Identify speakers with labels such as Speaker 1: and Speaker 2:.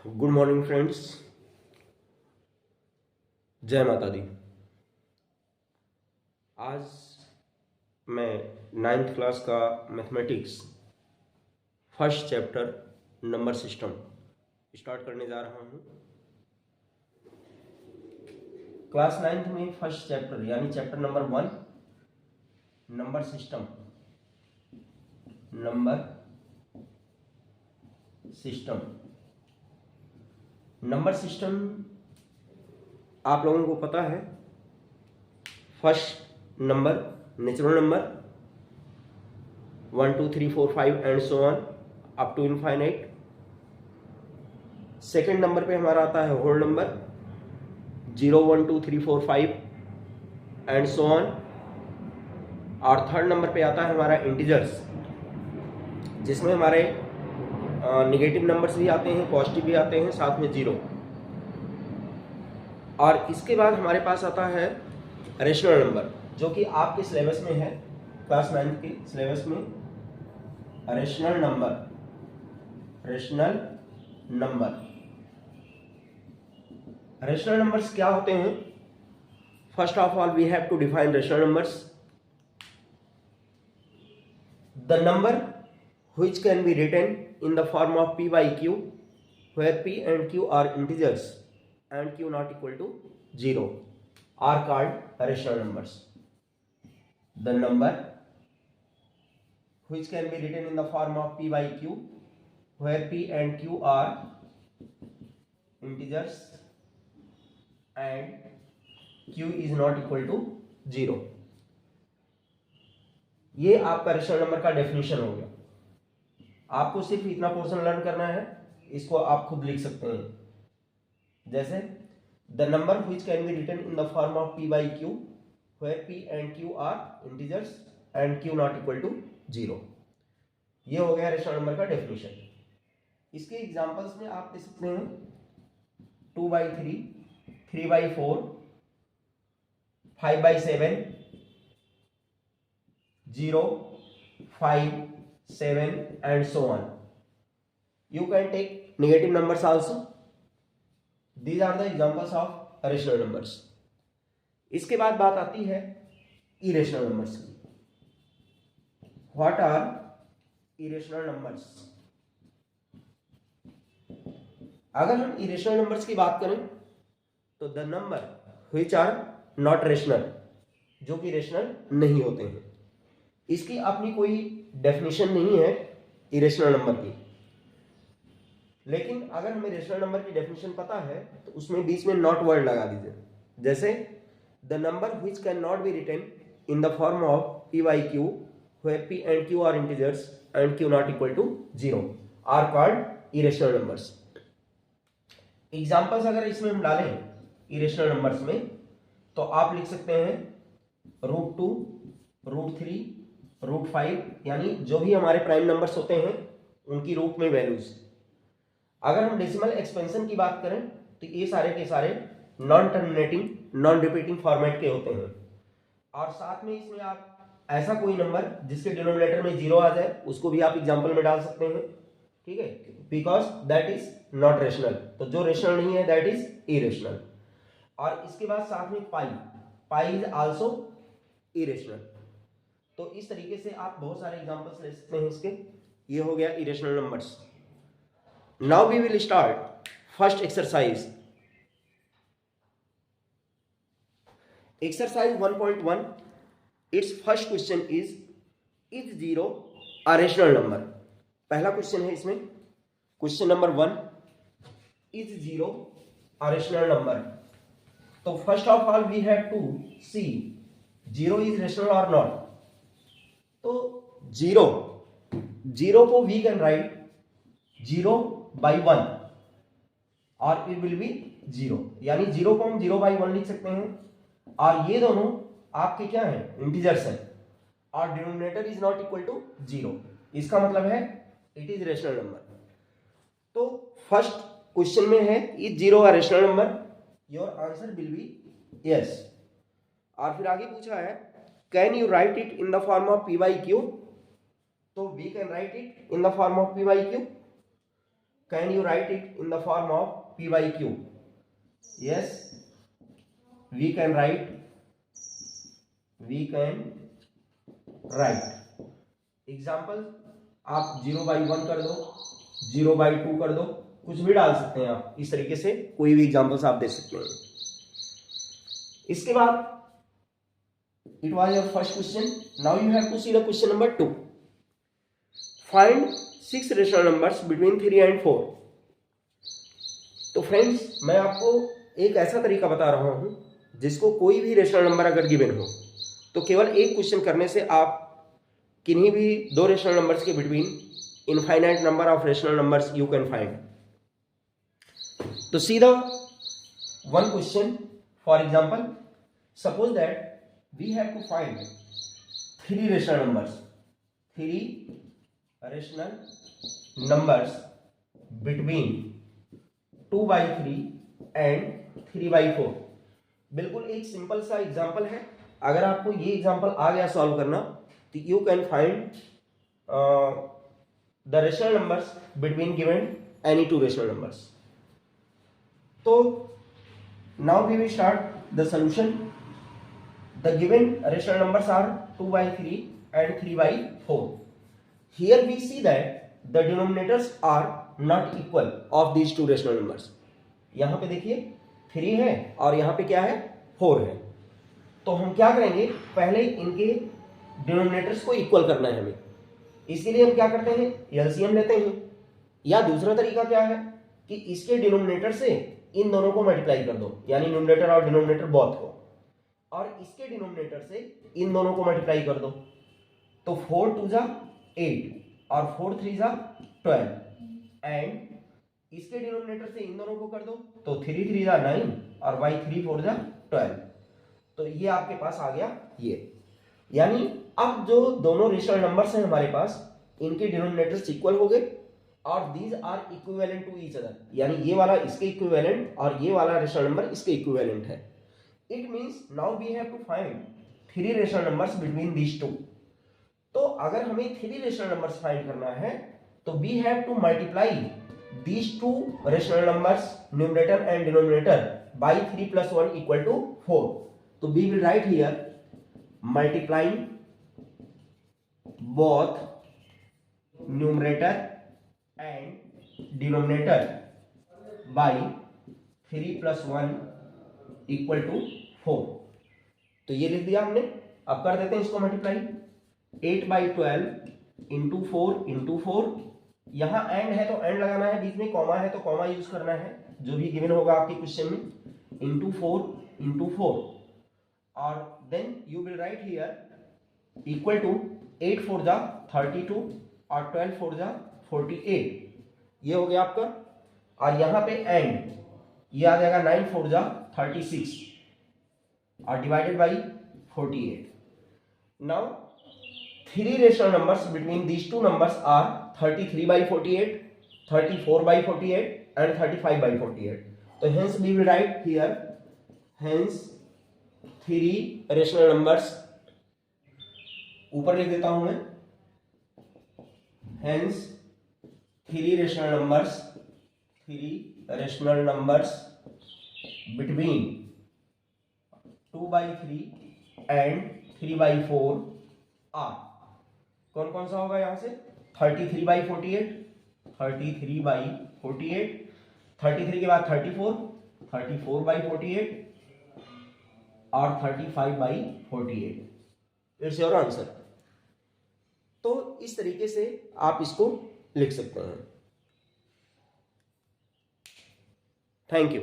Speaker 1: Good morning friends, जय माता दी। आज मैं 9th क्लास का mathematics first chapter number system start करने जा रहा हूँ। क्लास 9th में फर्स्ट चैप्टर यानी chapter number 1 number system number system आप लोगों को पता है। First number natural number 1 2 3 4 5 and so on up to infinite. Second number पे हमारा आता है whole number 0 1 2 3 4 5 and so on. और थर्ड नंबर पे आता है हमारा इंटीजर्स, जिसमें हमारे नेगेटिव नंबर्स भी आते हैं, पॉजिटिव भी आते हैं, साथ में जीरो। और इसके बाद हमारे पास आता है रेशनल नंबर, जो कि आपके सिलेबस में है, क्लास 9 के सिलेबस में। रेशनल नंबर्स क्या होते हैं? First of all we have to define rational numbers. The number which can be written in the form of p by q, where p and q are integers and q not equal to 0 are called rational numbers. The number which can be written in the form of p by q, where p and q are integers and q is not equal to 0. ये आपका rational number का definition हो गया। आपको सिर्फ इतना portion learn करना है, इसको आप खुद लिख सकते हैं। जैसे the number which can be written in the form of p by q, where p and q are integers and q not equal to 0। ये हो गया रेशनल नंबर का डेफिनेशन। इसके एग्जांपल्स में आप दे सकते हैं 2 by 3, 3 by 4, 5 by 7, 0, 5, 7 and so on. You can take negative numbers also. These are the examples of rational numbers. इसके बाद बात आती है irrational numbers की। What are irrational numbers? अगर हम irrational numbers की बात करें तो the number which are not rational, जो कि रेशनल नहीं होते हैं। इसकी अपनी कोई डेफिनेशन नहीं है इरेशनल नंबर की, लेकिन अगर हमें रेशनल नंबर की डेफिनेशन पता है तो उसमें बीच में नॉट वर्ड लगा दीजिए। जैसे the number which can not be written in the form of p by q, where p and q are integers and q not equal to 0 are called irrational numbers. Examples अगर इसमें हम डालें irrational numbers में तो आप लिख सकते हैं √2, √3, √5, यानी जो भी हमारे प्राइम नंबर्स होते हैं उनकी रूट में वैल्यूज। अगर हम डेसिमल एक्सपेंशन की बात करें तो ये सारे के सारे non terminating, non repeating format के होते हैं। और साथ में इसमें आप ऐसा कोई नंबर जिसके डिनोमिनेटर में 0 आ जाए उसको भी आप एग्जांपल में डाल सकते हैं, ठीक है, because that is not rational. तो जो रेशनल नहीं है दैट इज इरेशनल। और इसके बाद साथ में पाई इज आल्सो इरेशनल। तो इस तरीके से आप बहुत सारे एग्जांपल्स ले सकते हैं इसके। ये हो गया irrational numbers. Now we will start first exercise. Exercise 1.1, its first question is 0 a rational number. पहला क्वेश्चन है इसमें, question number 1, is 0 a rational number. तो first of all we have to see 0 is rational or not. तो 0 को we can right 0 by 1 और it will be 0, यानी 0 को हम 0 बाई 1 लिख सकते हैं। और ये दोनों आपके क्या है, इंटीजर्स है, और denominator is not equal to 0। इसका मतलब है इट इज रेशनल नंबर। तो फर्स्ट क्वेश्चन में है is 0 a rational number, your answer will be yes. और फिर आगे पूछा है can you write it in the form of p by q। तो we can write it in the form of p by q। Can you write it in the form of p by q? Yes, we can write example. आप 0/1 कर दो, 0/2 कर दो, कुछ भी डाल सकते हैं आप, इस तरीके से कोई भी एग्जाम्पल्स आप दे सकते हैं। इसके बाद it was your first question. Now you have to see the question number 2. Find 6 rational numbers between 3 and 4. तो फ्रेंड्स, मैं आपको एक ऐसा तरीका बता रहा हूं जिसको कोई भी रेशनल नंबर अगर गिवन हो तो केवल एक क्वेश्चन करने से आप किन्हीं भी दो रेशनल नंबर्स के between infinite number of rational numbers you can find. तो see the one question. For example, suppose that we have to find 3 rational numbers between 2/3 and 3/4। बिल्कुल एक सिंपल सा एग्जांपल है। अगर आपको ये एग्जांपल आ गया सॉल्व करना तो you can find the rational numbers between given any 2 rational numbers. तो now we will start the solution. The given rational numbers are 2/3 and 3/4. Here we see that the denominators are not equal of these two rational numbers. यहाँ पे देखिए 3 है और यहाँ पे क्या है 4 है। तो हम क्या करेंगे, पहले इनके डिनोमिनेटर्स को इक्वल करना है हमें। इसके लिए हम क्या करते हैं, एलसीएम लेते हैं, या दूसरा तरीका क्या है कि इसके डिनोमिनेटर से इन दोनों को मल्टीप्लाई कर दो, यानी न्यूमरेटर और डिनोमिनेटर बोथ को, और इसके डिनोमिनेटर से इन दोनों को मल्टीप्लाई कर दो। तो 4 2 जा 8 और 4 3 जा 12, एंड इसके डिनोमिनेटर से इन दोनों को कर दो तो 3 3 जा 9 और y 3 4 जा 12। तो ये आपके पास आ गया ये, यानी अब जो दोनों रेशनल नंबर्स हैं हमारे पास, इनके डिनोमिनेटर्स इक्वल हो गए और these are equivalent to each other, यानी ये वाला इसके इक्विवेलेंट और ये वाला रेशनल नंबर इसके इक्विवेलेंट है। It means now we have to find 3 rational numbers between these two. तो अगर हमें 3 rational numbers find करना है तो we have to multiply these two rational numbers, numerator and denominator, by 3 plus 1 equal to 4. तो we will write here multiplying both numerator and denominator by 3 plus 1 equal to 4। तो ये लिख दिया हमने। अब कर देते हैं इसको मल्टीप्लाई। 8/12 इंटू 4 इंटू 4, यहाँ एंड है तो एंड लगाना है, बीच में कॉमा है तो कॉमा यूज करना है, जो भी गिवन होगा आपके क्वेश्चन में, इंटू 4 और then you will write here equal to 8 4 जा 32 और 12 4 जा 48। ये हो गया आपका, और यहाँ पे एंड ये आ जाएगा 9 4 जा 36 और divided by 48। Now 3 rational numbers between these two numbers are 33/48, 34/48 and 35/48। तो hence we will write here, hence 3 rational numbers, ऊपर लिख देता हूं मैं, hence 3 rational numbers between 2/3 and 3/4 are, कौन कौन सा होगा यहां से, 33/48, 33 के बाद 34, 34/48 और 35/48। It's your answer. तो इस तरीके से आप इसको लिख सकते हैं। Thank you.